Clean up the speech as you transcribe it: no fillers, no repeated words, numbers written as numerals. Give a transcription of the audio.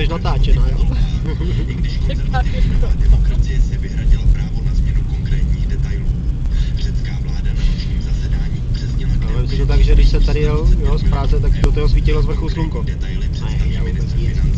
Jsi natáčená, jo? Demokracie si vyhradila právo na změnu konkrétních detailů. Řecká vláda na nočním zasedání upřesnila, Ale si to tak, že když se tady jel z práce, tak do toho svítilo z vrchu slunko. detaily Ne, já vůbec nic.